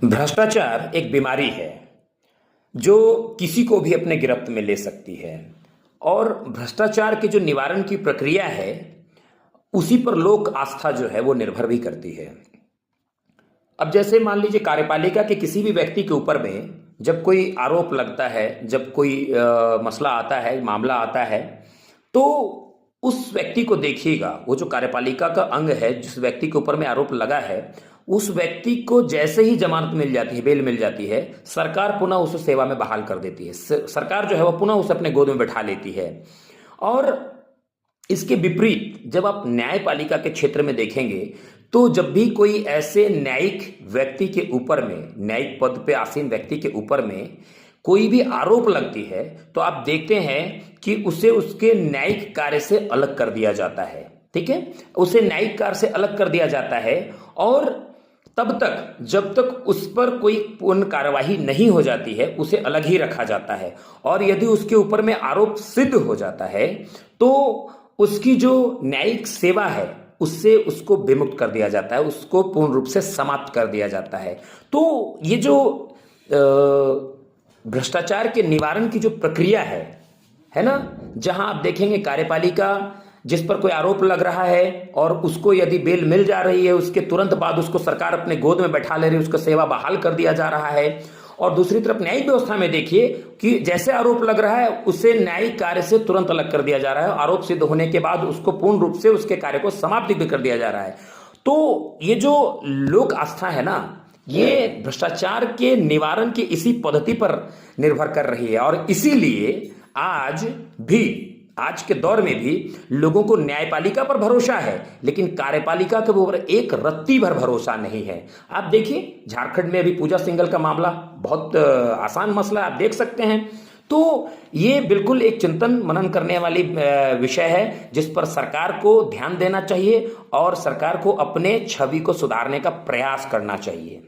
भ्रष्टाचार एक बीमारी है जो किसी को भी अपने गिरफ्त में ले सकती है। और भ्रष्टाचार के जो निवारण की प्रक्रिया है उसी पर लोक आस्था जो है वो निर्भर भी करती है। अब जैसे मान लीजिए कार्यपालिका के किसी भी व्यक्ति के ऊपर में जब कोई आरोप लगता है, जब कोई मसला आता है, मामला आता है, तो उस व्यक्ति को देखिएगा, वो जो कार्यपालिका का अंग है जिस व्यक्ति के ऊपर में आरोप लगा है, उस व्यक्ति को जैसे ही जमानत मिल जाती है, बेल मिल जाती है, सरकार पुनः उसे सेवा में बहाल कर देती है। सरकार जो है वो पुनः उसे अपने गोद में बैठा लेती है। और इसके विपरीत जब आप न्यायपालिका के क्षेत्र में देखेंगे तो जब भी कोई ऐसे न्यायिक व्यक्ति के ऊपर में, न्यायिक पद पे आसीन व्यक्ति के ऊपर में कोई भी आरोप लगती है तो आप देखते हैं कि उसे उसके न्यायिक कार्य से अलग कर दिया जाता है। ठीक है, उसे न्यायिक कार्य से अलग कर दिया जाता है और तब तक जब तक उस पर कोई पूर्ण कार्यवाही नहीं हो जाती है उसे अलग ही रखा जाता है। और यदि उसके ऊपर में आरोप सिद्ध हो जाता है तो उसकी जो न्यायिक सेवा है उससे उसको विमुक्त कर दिया जाता है, उसको पूर्ण रूप से समाप्त कर दिया जाता है। तो ये जो भ्रष्टाचार के निवारण की जो प्रक्रिया है ना, जहां आप देखेंगे कार्यपालिका जिस पर कोई आरोप लग रहा है और उसको यदि बेल मिल जा रही है उसके तुरंत बाद उसको सरकार अपने गोद में बैठा ले रही है, उसको सेवा बहाल कर दिया जा रहा है। और दूसरी तरफ न्यायिक व्यवस्था में देखिए कि जैसे आरोप लग रहा है उसे न्यायिक कार्य से तुरंत अलग कर दिया जा रहा है, आरोप सिद्ध होने के बाद उसको पूर्ण रूप से उसके कार्य को समाप्त भी कर दिया जा रहा है। तो ये जो लोक आस्था है ना, ये भ्रष्टाचार के निवारण की इसी पद्धति पर निर्भर कर रही है। और इसीलिए आज के दौर में भी लोगों को न्यायपालिका पर भरोसा है लेकिन कार्यपालिका के ऊपर एक रत्ती भर भरोसा नहीं है। आप देखिए झारखंड में अभी पूजा सिंघल का मामला बहुत आसान मसला आप देख सकते हैं। तो ये बिल्कुल एक चिंतन मनन करने वाली विषय है जिस पर सरकार को ध्यान देना चाहिए और सरकार को अपने छवि को सुधारने का प्रयास करना चाहिए।